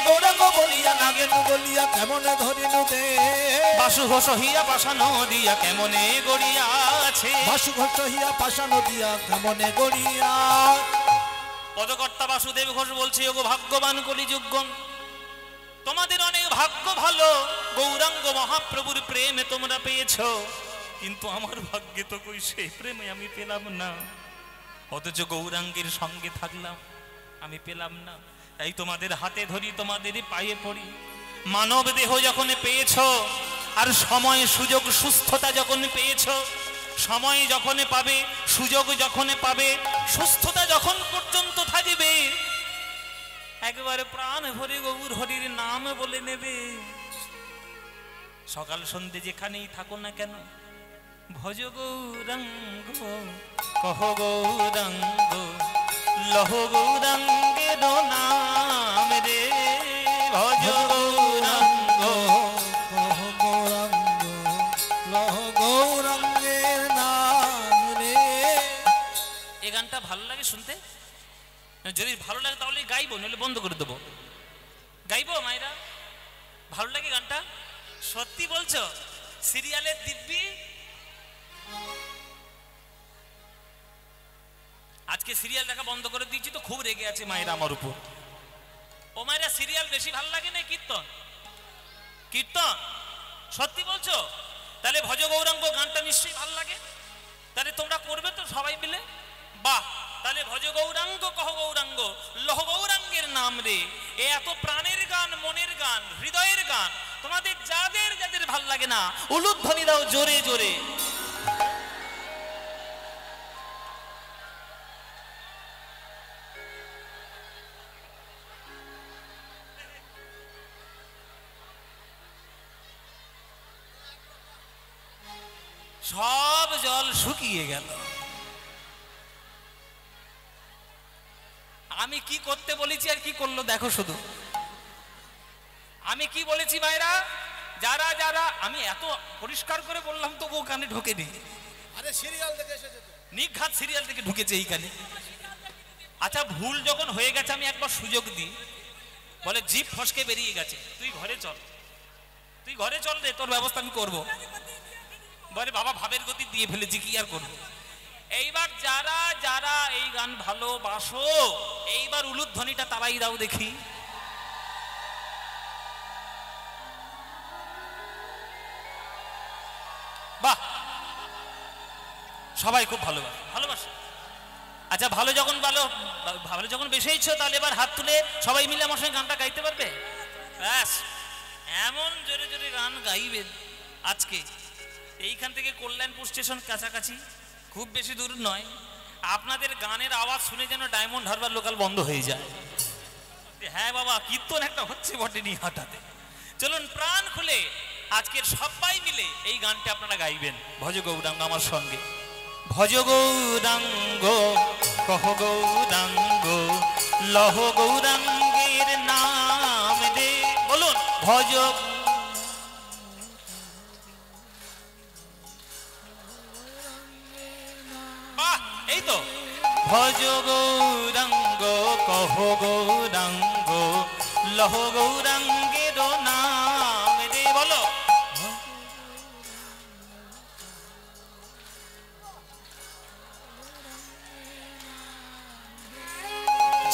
[SPEAKER 2] গৌরাঙ্গ বলিয়া নাগেন গলিয়া, কেমনে ধরিনু দে।
[SPEAKER 1] বাসু ঘোষ হইয়া পাশানো দিয়া কেমনে গড়িয়া আছে,
[SPEAKER 2] বাসু ঘোষ হইয়া পাশানো দিয়া কেমনে গড়িয়া।
[SPEAKER 1] পদকর্তা বাসুদেব ঘোষ বলছে, ওগো ভাগ্যবান কলিযুগগণ, তোমাদের অনেক ভাগ্য ভালো, গৌরাঙ্গ মহাপ্রভুর প্রেমে তোমরা পেয়েছো, কিন্তু আমার ভাগ্যে তো কই সেই প্রেমে আমি পেলাম না। অথচ গৌরাঙ্গের সঙ্গে থাকলাম, আমি পেলাম না। তাই তোমাদের হাতে ধরি, তোমাদের পায়ে পড়ি। মানব দেহ যখন পেয়েছো, আর সময় সুযোগ সুস্থতা যখন পেয়েছো, সময় যখন পাবে, সুযোগ যখন পাবে, সুস্থতা যখন পর্যন্ত থাকবে, একবারে প্রাণ ভরে গৌর হরির নাম বলে নেবে। সকাল সন্ধ্যে যেখানেই থাকো না কেন, ভজ গৌরাঙ্গ, কহ গৌরাঙ্গ, লহ গৌরাঙ্গের নাম রে, ভজ গৌরাঙ্গ,
[SPEAKER 2] কহ গৌরাঙ্গ, লহ গৌরাঙ্গের নাম রে।
[SPEAKER 1] এই গানটা ভালো লাগে শুনতে? যদি ভালো লাগে তাহলে গাইবো, নইলে বন্ধ করে দেবো। গাইবো মায়েরা? ভালো লাগে গানটা? সত্যি বলছো? সিরিয়ালের দিব্যি আজকে সিরিয়াল দেখা বন্ধ করে দিয়েছি তো খুব রেগে আছে মায়েরা আমার উপর। ও মায়েরা, সিরিয়াল বেশি ভালো লাগে না কীর্তন? কীর্তন সত্যি বলছো? তাহলে ভজ গৌরাঙ্গ গানটা নিশ্চয়ই ভালো লাগে। তাহলে তোমরা করবে তো সবাই মিলে? বাহ, তাহলে ভজ গৌরাঙ্গ, কহ গৌরাঙ্গ, লহ গৌরাঙ্গের নাম রে। এ এত প্রাণের গান, মনের গান, হৃদয়ের গান, তোমাদের যাদের যাদের ভাল লাগে না উলুধ্বনি দাও জোরে জোরে। সব জল শুকিয়ে গেল। আমি কি করতে বলেছি আর কি করলো দেখো শুধু। আমি কি বলেছি ভাইরা, যারা যারা, আমি এত পরিষ্কার করে বললাম তবু কানে ঢোকেনি।
[SPEAKER 3] আরে সিরিয়াল দেখে এসেছে তো।
[SPEAKER 1] নিঘাত সিরিয়াল থেকে ঢুকেছে এই কানে। আচ্ছা ভুল যখন হয়ে গেছে আমি একবার সুযোগ দিই। বলে জিভ ফসকে বেরিয়ে গেছে, তুই ঘরে চল, তুই ঘরে চল রে, তোর ব্যবস্থা আমি করবো। বলে বাবা ভাবের গতি দিয়ে ফেলেছি, কি আর করবো। এইবার যারা যারা এই গান ভালোবাসো, এইবার উলুধ্বনিটা তারাই দাও দেখি। বাহ, সবাই খুব ভালোবাসে। আচ্ছা ভালো যখন বেসেইছো, তাহলে এবার হাত তুলে সবাই মিলে আমার সঙ্গে গানটা গাইতে পারবে? ব্যাস, এমন জোরে জোরে গান গাইবেন আজকে। এইখান থেকে কল্যাণপুর স্টেশন কাছাকাছি, খুব বেশি দূর নয়। আপনাদের গানের আওয়াজ শুনে যেন ডায়মন্ড হারবার লোকাল বন্ধ হয়ে যায়। হ্যাঁ বাবা, কীর্তন একটা হচ্ছে বটে নিহাটাতে। চলুন প্রাণ খুলে আজকের সবাই মিলে এই গানটা আপনারা গাইবেন। ভজ গৌরাঙ্গ আমার সঙ্গে। ভজ গৌরাঙ্গ কহ গৌরাঙ্গ লহ গৌরাঙ্গের নাম দে। বলুন ভজ। বাহ, এই তো। ভজ গৌরাঙ্গ কহ গৌরাঙ্গ লহ গৌরাঙ্গের নাম দে। বলো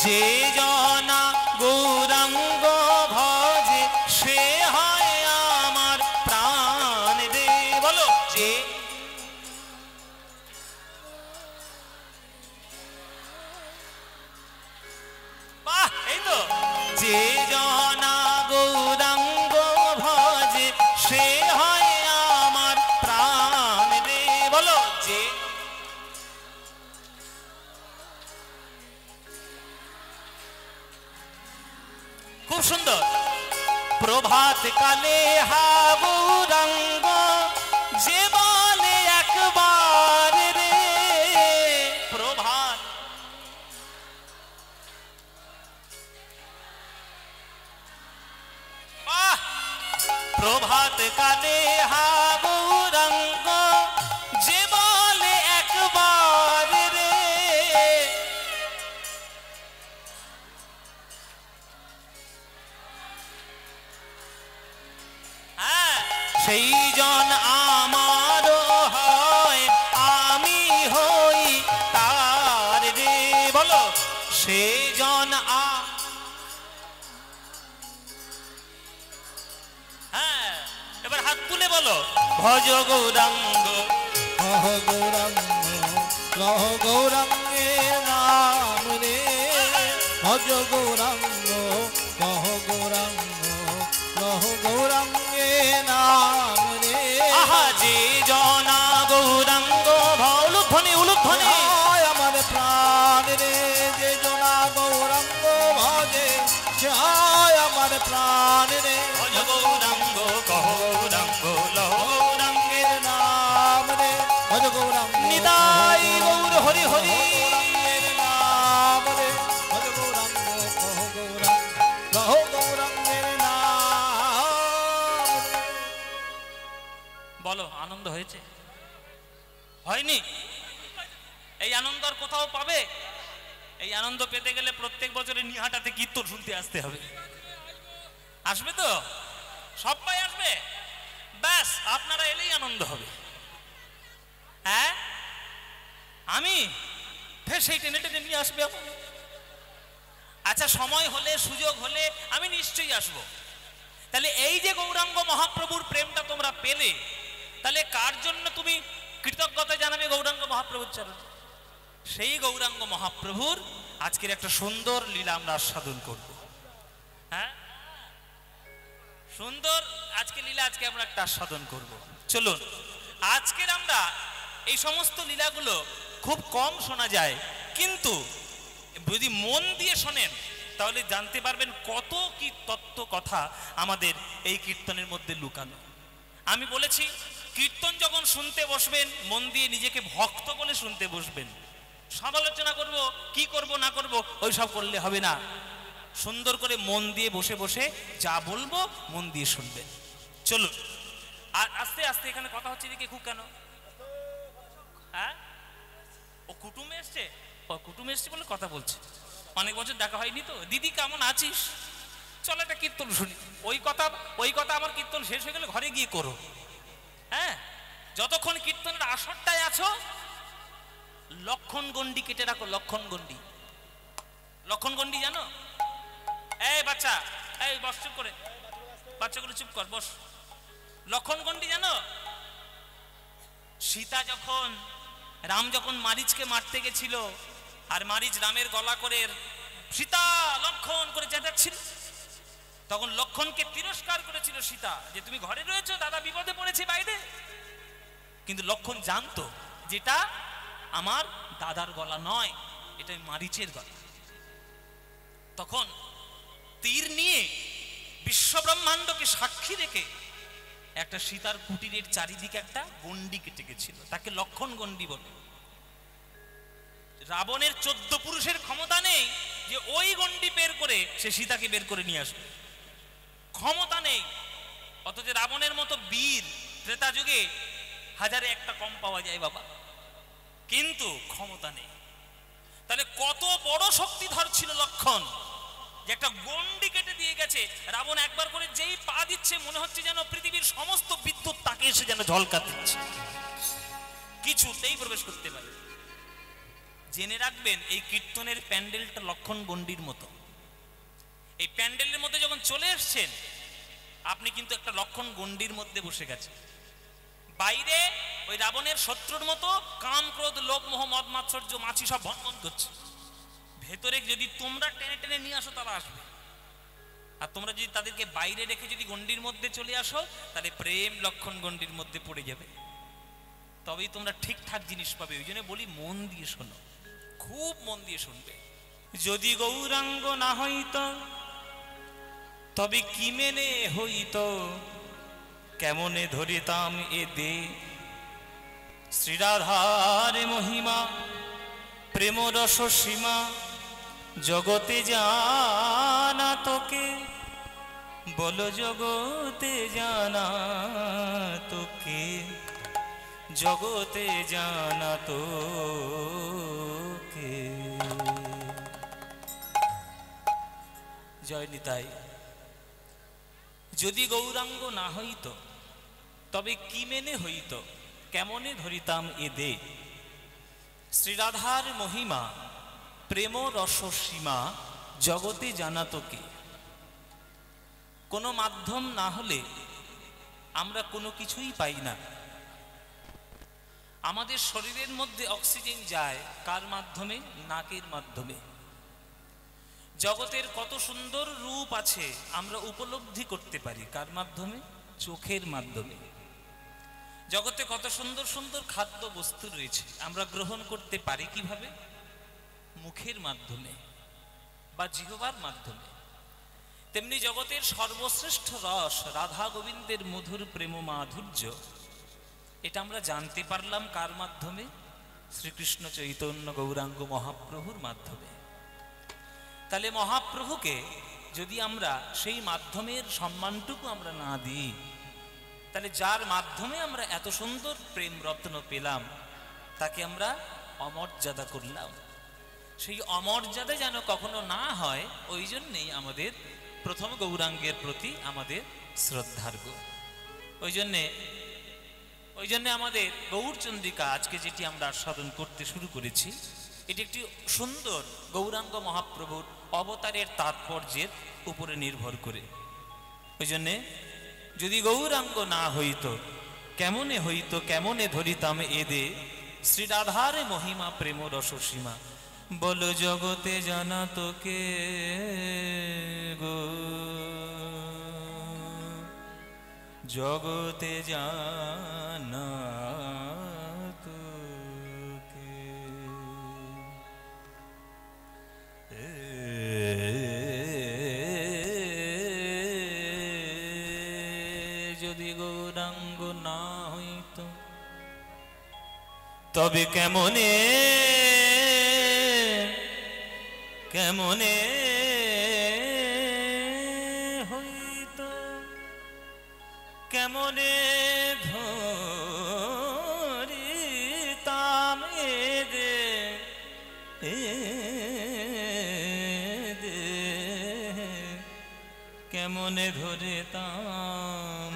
[SPEAKER 1] যে জনা গৌরাঙ্গ ভজে সে হয় আমার প্রাণ দে। বলো যে। বাহ, এই তো। যে জনা গৌরাঙ্গ ভজে সে হয় আমার প্রাণ দে। বলো যে। খুব সুন্দর। প্রভাত কালে হা গৌরাঙ্গ যে বলে একবার রে। প্রভাত। বাহ, প্রভাত কালে হা গৌরাঙ্গ যে বলে একবার রে। সেই জন আমারও হয়, আমি হই তার রে। বলো সেই জন হ্যাঁ, এবার হাত তুলে বলো ভজ গৌরাঙ্গ
[SPEAKER 2] কহ গৌরাঙ্গ লহ গৌরাঙ্গের নাম রে। ভজ গৌরাঙ্গ কহ গৌরাঙ্গ লহ গৌরাঙ্গের নাম রে।
[SPEAKER 1] আহা যে জনা গৌরাঙ্গ উলুধ্বনি উলুধ্বনি
[SPEAKER 2] হয় আমার প্রাণ রে। যে জনা গৌরাঙ্গ ভজে সে হয় আমার প্রাণ রে।
[SPEAKER 1] ভজ গৌরাঙ্গ কহ গৌরাঙ্গ লহ গৌরাঙ্গের
[SPEAKER 2] নাম রে। ভজ গৌরাঙ্গ
[SPEAKER 1] নিতাই গৌর হরি হরি।
[SPEAKER 2] গৌরাঙ্গের নাম রে। ভজ গৌরাঙ্গ কহ গৌরাঙ্গ লহ গৌরাঙ্গের নাম রে।
[SPEAKER 1] বলো আনন্দ হয়েছে? হয়নি? এই আনন্দ আর কোথাও পাবে? এই আনন্দ পেতে গেলে প্রত্যেক বছরে নিহাটাতে কীর্তন শুনতে আসতে হবে। আসবে তো? সবাই আসবে? ব্যাস, আপনারা এলেই আনন্দ হবে। হ্যাঁ, আমি ফের সেই টেনে টেনে নিয়ে আসবে। আচ্ছা সময় হলে সুযোগ হলে আমি নিশ্চয়ই আসবো। তাহলে এই যে গৌরাঙ্গ মহাপ্রভুর প্রেমটা তোমরা পেলে, তাহলে কার জন্য তুমি কৃতজ্ঞতা জানাবে? গৌরাঙ্গ মহাপ্রভুর চরণে। সেই গৌরাঙ্গ মহাপ্রভুর আজকের একটা সুন্দর লীলা আমরা আস্বাদন করব। হ্যাঁ, সুন্দর আজকে লীলা আজকে আমরা একটা আস্বাদন করব। চলুন, আজকের আমরা এই সমস্ত লীলাগুলো খুব কম শোনা যায়, কিন্তু যদি মন দিয়ে শোনেন তাহলে জানতে পারবেন কত কি তত্ত্ব কথা আমাদের এই কীর্তনের মধ্যে লুকানো। আমি বলেছি কীর্তন যখন শুনতে বসবেন মন দিয়ে নিজেকে ভক্ত বলে শুনতে বসবেন। সমালোচনা করব, কি করব না করব, ওই সব করলে হবে না। সুন্দর করে মন দিয়ে বসে বসে যা বলবো মন দিয়ে শুনবেন। চলুন, আর আস্তে আস্তে এখানে কথা হচ্ছে এদিকে খুব কেন? হ্যাঁ, ও কুটুমে এসছে, ও কুটুমে এসছে বলে কথা বলছে। অনেক বছর দেখা হয়নি তো। দিদি কেমন আছিস? চল একটা কীর্তন শুনি। ওই কথা আমার কীর্তন শেষ হয়ে গেলে ঘরে গিয়ে করো। হ্যাঁ, যতক্ষণ কীর্তনের আসরটায় আছো লক্ষণ গন্ডি কেটে রাখো। লক্ষণ গন্ডি, লক্ষণ গন্ডি জানো? এই বাচ্চা, এই বস, চুপ করে, বাচ্চাগুলো চুপ কর, বস। লক্ষণ গন্ডি জানো? সীতা যখন, রাম যখন মারিচকে মারতে গেছিল আর মারিচ রামের গলা করে সীতা লক্ষণ করে চেঁচাচ্ছিল, তখন লক্ষণকে তিরস্কার করেছিল সীতা যে তুমি ঘরে রয়েছো, দাদা বিপদে পড়েছে বাইরে। কিন্তু লক্ষণ জানতো যেটা আমার দাদার গলা নয়, এটা মারিচের গলা। তখন তীর নিয়ে বিশ্ব ব্রহ্মাণ্ডকে সাক্ষী রেখে একটা সীতার কুটিরের চারিদিকে একটা গন্ডি কেটে গেছিল, তাকে লক্ষণ গন্ডি বলে। রাবণের 14 পুরুষের ক্ষমতা নেই যে ওই গন্ডি বের করে সে সীতাকে বের করে নিয়ে আসবে, ক্ষমতা নেই। অথচ রাবণের মতো বীর ত্রেতা যুগে 1001টা কম পাওয়া যায় বাবা, কিন্তু ক্ষমতা নেই। তাহলে কত বড় শক্তিধর ছিল লক্ষণ যে একটা গন্ডি কেটে দিয়ে গেছে। রাবণ একবার করে যেই পা দিচ্ছে মনে হচ্ছে যেন পৃথিবীর সমস্ত বিদ্যুৎ তাকে এসে যেন ঝলকা দিচ্ছে, কিছুতেই প্রবেশ করতে পারে। জেনে রাখবেন এই কীর্তনের প্যান্ডেলটা লক্ষণ গন্ডির মতো। এই প্যান্ডেলের মধ্যে যখন চলে এসছেন আপনি কিন্তু একটা লক্ষণ গন্ডির মধ্যে বসে গেছেন। বাইরে ওই রাবণের শত্রুর মতো কাম, ক্রোধ, লোভ, মোহ, মদ, মাৎসর্য, মাছি সব ভনভন করছে। ভেতরে যদি তোমরা টেনে টেনে নিয়ে আসো তারা আসবে, আর তোমরা যদি তাদেরকে বাইরে রেখে যদি গন্ডির মধ্যে চলে আসো তাহলে প্রেম লক্ষণ গন্ডির মধ্যে পড়ে যাবে, তবেই তোমরা ঠিকঠাক জিনিস পাবে। ওই জন্য বলি মন দিয়ে শোনো, খুব মন দিয়ে শুনবে। যদি গৌরাঙ্গ না হইত তবে কি মেনে হইত, কেমনে ধরিতাম এ দে। শ্রীরাধার মহিমা প্রেম রস সীমা, জগতে জানা তোকে, বলো জগতে জানা তোকে, জগতে জানা তোকে। জয় নিতাই। যদি গৌরাঙ্গ না হইত তবে কি মেনে হইত, কেমনে ধরিতাম এ দে। শ্রীরাধার মহিমা প্রেম রস সীমা, জগতে জানা তোকে। কোনো মাধ্যম না হলে আমরা কোনো কিছুই পাই না। আমাদের শরীরের মধ্যে অক্সিজেন যায় কার মাধ্যমে? নাকের মাধ্যমে। জগতের কত সুন্দর রূপ আছে আমরা উপলব্ধি করতে পারি কার মাধ্যমে? চোখের মাধ্যমে। জগতে কত সুন্দর সুন্দর খাদ্য বস্তু রয়েছে আমরা গ্রহণ করতে পারি কিভাবে? মুখের মাধ্যমে বা জিহ্বার মাধ্যমে। তেমনি জগতের সর্বশ্রেষ্ঠ রস রাধা গোবিন্দের মধুর প্রেম মাধুর্য, এটা আমরা জানতে পারলাম কার মাধ্যমে? শ্রীকৃষ্ণ চৈতন্য গৌরাঙ্গ মহাপ্রভুর মাধ্যমে। তাহলে মহাপ্রভুকে যদি আমরা সেই মাধ্যমের সম্মানটুকু আমরা না দিই, তাহলে যার মাধ্যমে আমরা এত সুন্দর প্রেম রত্ন পেলাম তাকে আমরা অমর্যাদা করলাম। সেই অমর্যাদা যেন কখনো না হয়, ওই জন্যেই আমাদের প্রথম গৌরাঙ্গের প্রতি আমাদের শ্রদ্ধার্ঘ। ওই জন্যে আমাদের গৌরচন্দ্রিকা আজকে যেটি আমরা আস্বাদন করতে শুরু করেছি, এটি একটি সুন্দর গৌরাঙ্গ মহাপ্রভুর অবতারের তাৎপর্যের উপরে নির্ভর করে। ওই জন্যে যদি গৌরাঙ্গ না হইত কেমনে হইত, কেমনে ধরিতাম এদে। শ্রীরাধার মহিমা প্রেম রস সীমা, বলো জগতে জানা তোকে গো, জগতে জানা তোকে। যদি গৌরাঙ্গ না হইত তবে কেমনে কেমনে কেমনে ধরিতাম কেমনে ধরিতাম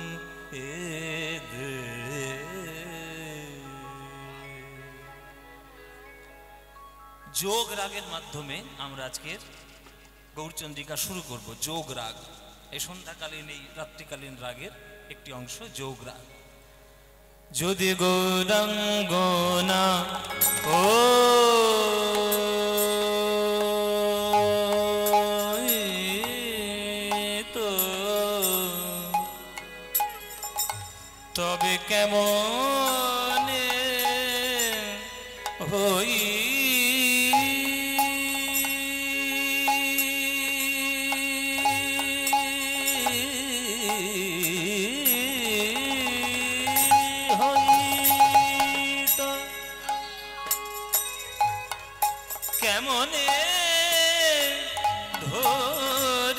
[SPEAKER 1] যোগ রাগের মাধ্যমে আমরা আজকের গৌরচন্দ্রিকা শুরু করব। যোগ রাগ, এই সন্ধ্যাকালীন এই রাত্রিকালীন রাগের একটি অংশ যোগ রাগ। যদি গৌরাঙ্গনা ও তো তবে কেমন হই কেমনে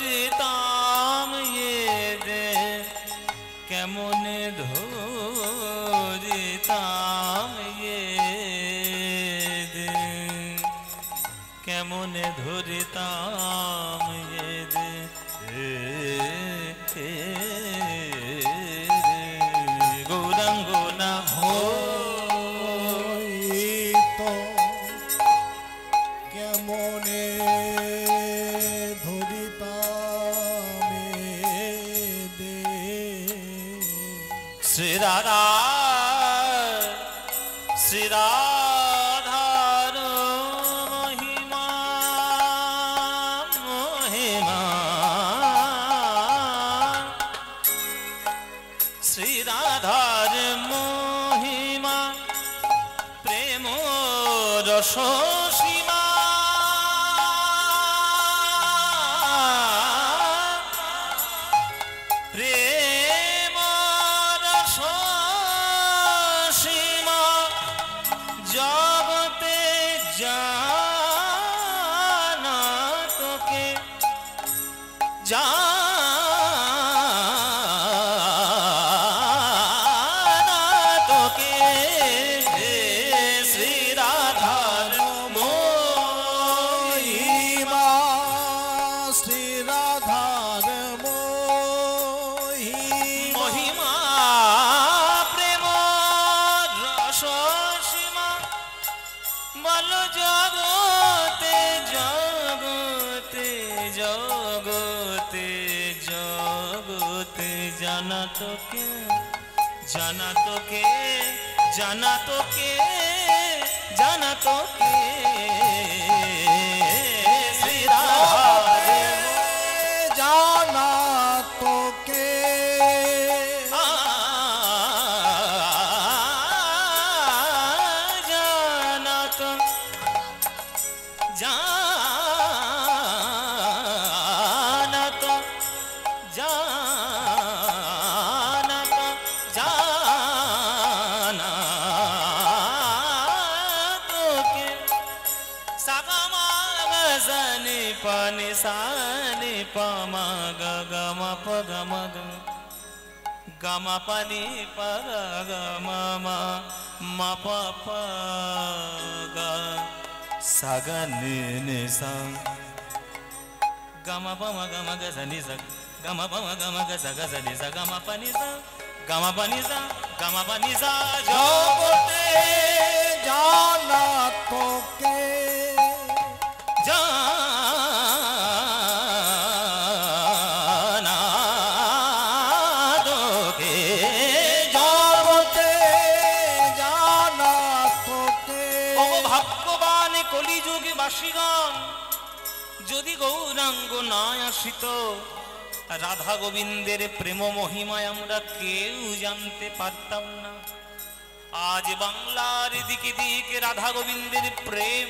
[SPEAKER 1] ধরিতাম কেমনে ধরিতাম কেমনে ধরিতাম গৌরাঙ্গনা
[SPEAKER 2] হইতো কেমনে ধরিতামে দে
[SPEAKER 1] শ্রীরাধা শ্রীরাধার মহিমা মহিমা শ্রীরাধার মহিমা প্রেম রস সীমা প্রেম রস সীমা জগতে জানা তোকে জানা তোকে শ্রীরাধার
[SPEAKER 2] মহিমা শ্রীরাধার
[SPEAKER 1] মহিমা প্রেম রস সীমা বল জগতে জগতে জগতে জগতে জানা তোকে জানা তোকে জানা তোকে জানা তোকে শ্রীরাধা
[SPEAKER 2] জানা তোকে
[SPEAKER 1] জানা তো জানা তো জানা তো জানা তোকে সাগামা গজনি পানি সানি পামা গমা পগমা গমা পানি পগ মা মা পাপ গা সাগা নে সা গমা পমা গমা গজনি সা গমা পমা গমা গজা গজনি সা গমা পানি সা গমা পানি সা গমা পানি সা জগতে
[SPEAKER 2] জানা তোকে
[SPEAKER 1] জানা তোকে
[SPEAKER 2] জগতে জানা তোকে
[SPEAKER 1] ও ভাগ্যবান কলিযুগে বাসীগণ, যদি গৌরাঙ্গ না আসিত রাধা গোবিন্দের প্রেম মহিমায় আমরা কেউ জানতে পারতাম না। আজ বাংলার দিকে দিকে রাধা গোবিন্দের প্রেম,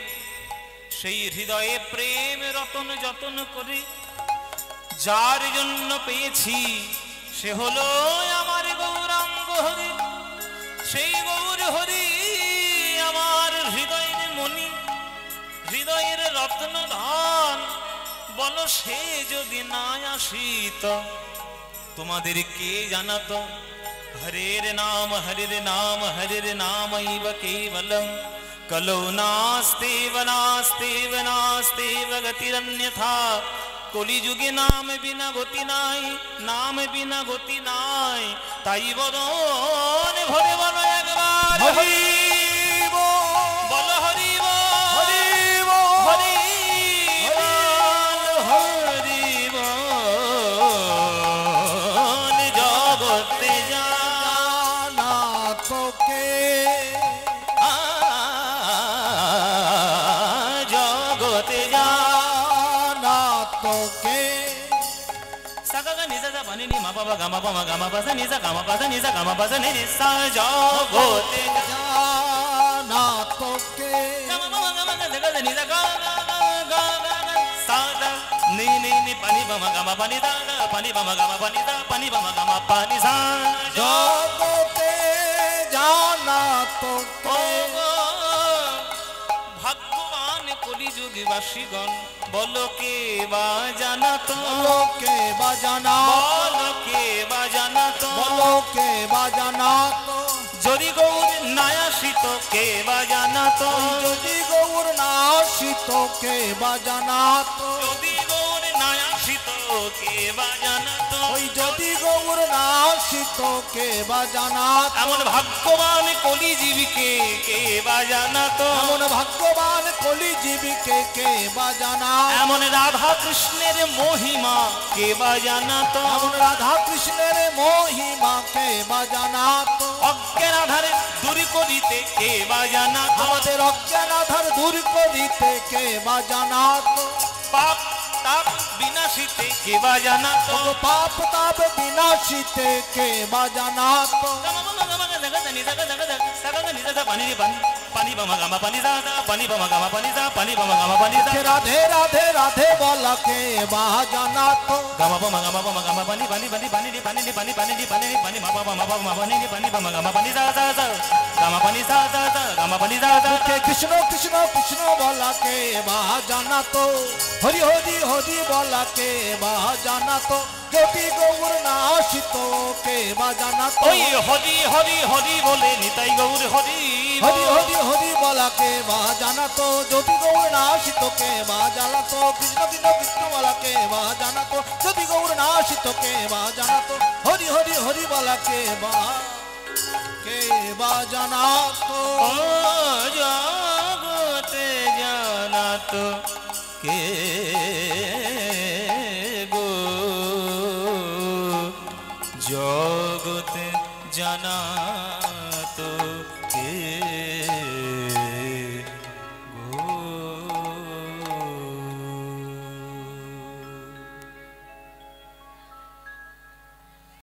[SPEAKER 1] সেই হৃদয়ে প্রেম রতন যতন করে যার জন্য পেয়েছি সে হলো আমার গৌরাঙ্গ হরি। সেই গৌর হরি আমার হৃদয়ের মণি, হৃদয়ের রত্ন ধন। বলো সে যদি না আসিত তোমাদের কে জানাতো हरेर नाम हरिर नामैव केवलम कलौ नास्तेव नास्तेव नास्तेव गतिरन्यथा কলিযুগে নাম বিনা গতি নাই, নাম বিনা গতি নাই, তাই বদন ভরে বলো একবার হরি বল, হরি বল, হরি বল, হরি বল। জগতে
[SPEAKER 2] জানা তোকে,
[SPEAKER 1] জগতে
[SPEAKER 2] জানা তোকে।
[SPEAKER 1] সাগা নিজা যা বানি নি মা বাবা গামা বামা গামা পাসা নিজা গামা পাসা নিজা গামা পাসা নি সা জগতে
[SPEAKER 2] জানা তোকে,
[SPEAKER 1] গামা বামা গামা গা গা নিজা গা গা গা গা সা দা নি নি নি পানি বামা গামা পানি দা দা পানি বামা গামা পানি দা পানি বামা গামা পানি সা
[SPEAKER 2] জগতে জানা তোকে।
[SPEAKER 1] ভাগ্যবান কলিযুগবাসীগণ বলো কে বা জানা তো,
[SPEAKER 2] লোকে বাজানা,
[SPEAKER 1] বলো কে বা জানা তো,
[SPEAKER 2] লোকে বাজানা তো।
[SPEAKER 1] যদি গৌর নায়াসিত কে বা জানা তো,
[SPEAKER 2] যদি গৌর না আসিত কে বাজানা তো,
[SPEAKER 1] যদি গৌর নায়াসিত কে বা জানা তো,
[SPEAKER 2] ওই যদি গৌর না আসিত কে বাজানা তো।
[SPEAKER 1] এমন ভাগ্যবান কলিজীবীকে কে বা জানা তো,
[SPEAKER 2] এমন ভাগ্যবান কলি জীবিকে কে বাজানা,
[SPEAKER 1] এমন রাধা কৃষ্ণের মহিমা কে বা জানা তো,
[SPEAKER 2] এমন রাধা কৃষ্ণের মহিমা কে বাজানা তো।
[SPEAKER 1] অজ্ঞান আধারে দূর করিতে কে বা জানা তো,
[SPEAKER 2] আমাদের অজ্ঞান আধার দূর করিতে কে বাজানা তো।
[SPEAKER 1] পাপ তাপ বিনাশিতে কে বা জানা তো,
[SPEAKER 2] পাপ তাপ বিনাশিতে কে বাজানা তো। রাধে রাধে রাধে বলা কে বাজানা তো। কৃষ্ণ কৃষ্ণ কৃষ্ণ বলা কে বাজানা তো। হরি হরি হরি বলা কে বাজানা তো। যদি গৌর না আসিত কে বাজানা তো।
[SPEAKER 1] ওই হরি হরি হরি বলে নিতাই গৌর হরি
[SPEAKER 2] হরি হরি হরি বলা কে বাজানা তো। যদি গৌর না আসিত কে বাজানা তো। কৃষ্ণ কৃষ্ণ কৃষ্ণ বলা কে বাজানা তো। যদি গৌর না আসিত কে বাজানা তো। হরি হরি হরি বলা কে বাজানা তো।
[SPEAKER 1] ও জগতে জানা তো কে গো, জগতে জানা